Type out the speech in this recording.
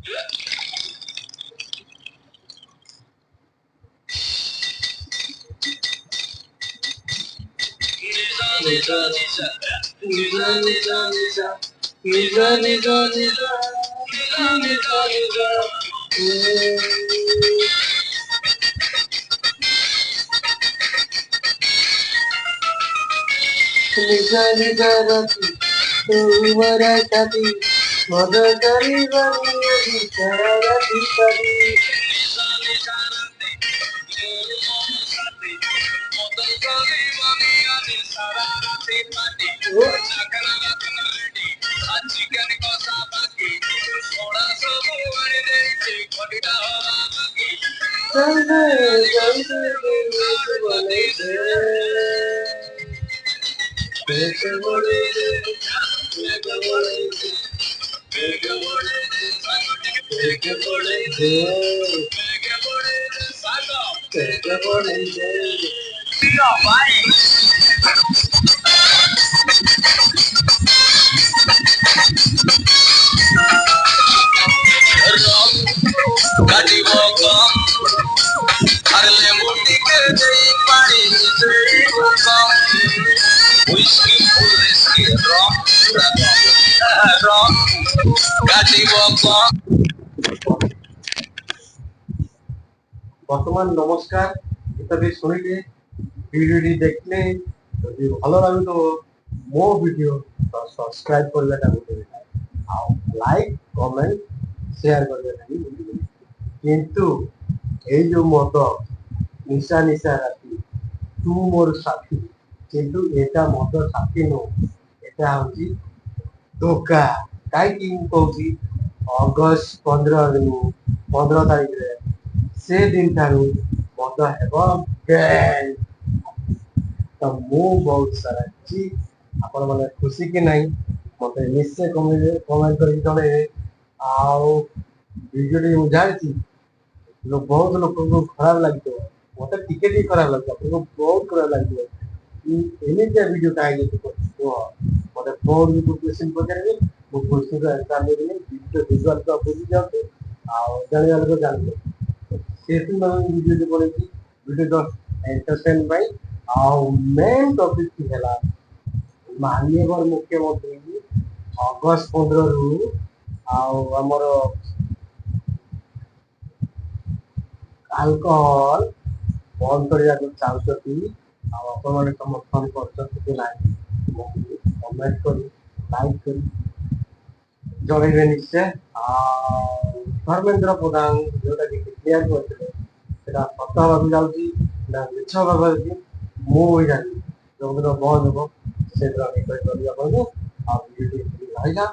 তোমার সাথে মদকারি বানিয়ে সারা রাতি কাটি কাটিব কম হারলে মুটিকে দেই পানি দেই কম হুইস্কি হুইস্কি রম রম কাটিব কম। বর্তমান নমস্কার ইত্যাদি শুনিলে ভিডিওটি দেখলে যদি ভালো লাগে তো ମୋ ଭିଡ଼ିଓ ସବସ୍କ୍ରାଇବ୍ କରିବାଟା ଭୁଲିବେ ନାହିଁ ଆଉ ଲାଇକ୍ କମେଣ୍ଟ ସେୟାର କରିବାଟା ବି ଭୁଲିବେ ନାହିଁ। କିନ୍ତୁ ଏଇ ଯୋଉ ମଦ ନିଶା ନିଶା ରାତି ତୁ ମୋର ସାଥୀ, କିନ୍ତୁ ଏଟା ମଦ ସାଥୀ ନୁହଁ, ଏଟା ହଉଛି ଧୋକା। କାହିଁକି ମୁଁ କହୁଛି, ଅଗଷ୍ଟ 15 ତାରିଖରେ ସେ ଦିନ ଠାରୁ ମଦ ହେବ ବ୍ୟାନ୍। ତ ମୁଁ ବହୁତ ସାରା ଅଛି, ଆପଣ ମାନେ ଖୁସି କି ନାହିଁ ମତେ ନିଶ୍ଚୟ କମେଣ୍ଟ କରିକି ଜଣେଇବେ। ଆଉ ଭିଡ଼ିଓଟି ମୁଁ ଜାଣିଛି ବହୁତ ଲୋକଙ୍କୁ ଖରାପ ଲାଗିଥିବ, ମତେ ଟିକେ ଟିକେ ଖରାପ ଲାଗିବ, ଆପଣଙ୍କୁ ବହୁତ ଖରାପ ଲାଗିବ ଏମିତିଆ ଭିଡ଼ିଓ କାହିଁକି କରୁଛି କୁହ। ମତେ ବହୁତ ଲୋକ କ୍ୱେଶ୍ଚିନ୍ ପଚାରିବେ, ମୁଁ କ୍ୱେଶ୍ଚିନ୍ର ଆନ୍ସର ଦେବିନି। ଭିଜୁଆଲ ତ ବୁଝି ଯାଉଛି ଆଉ ଜାଣିବା ଲୋକ ଜାଣିବେ, ସେଥିପାଇଁ ଭିଡ଼ିଓଟି ବନେଇଛି। ଭିଡ଼ିଓ ଜଷ୍ଟ ଏଣ୍ଟରଟେନ୍ ପାଇଁ। ଆଉ ମେନ୍ ଟପିକ୍ ହେଲା ମାନ୍ୟବର ମୁଖ୍ୟମନ୍ତ୍ରୀ ଅଗଷ୍ଟ 15ରୁ ଆଉ ଆମର ଆଲକୋହଲ ବନ୍ଦ କରିବାକୁ ଚାହୁଁଛନ୍ତି। ଆଉ ଆପଣମାନେ ସମର୍ଥନ କରୁଛନ୍ତି କି ନାହିଁ କମେଣ୍ଟ କରି ଲାଇକ୍ କରି ଜଣେଇବେ ନିଶ୍ଚୟ। ଆଉ ଧର୍ମେନ୍ଦ୍ର ପ୍ରଧାନ ଯୋଉଟାକି କ୍ଲିୟର କରିଥିଲେ ସେଟା ସତ ହେବାକୁ ଯାଉଛି ନା ମିଛ ହେବାକୁ ଯାଉଛି ମୁଁ ବି ଜାଣିନି। ଯୋଉଦିନ ବନ୍ଦ ହେବ ସେଦିନ ଆମେ କହିପାରିବି ଆପଣଙ୍କୁ। ଆଉ ଭିଡ଼ିଓଟି ରହିଲା।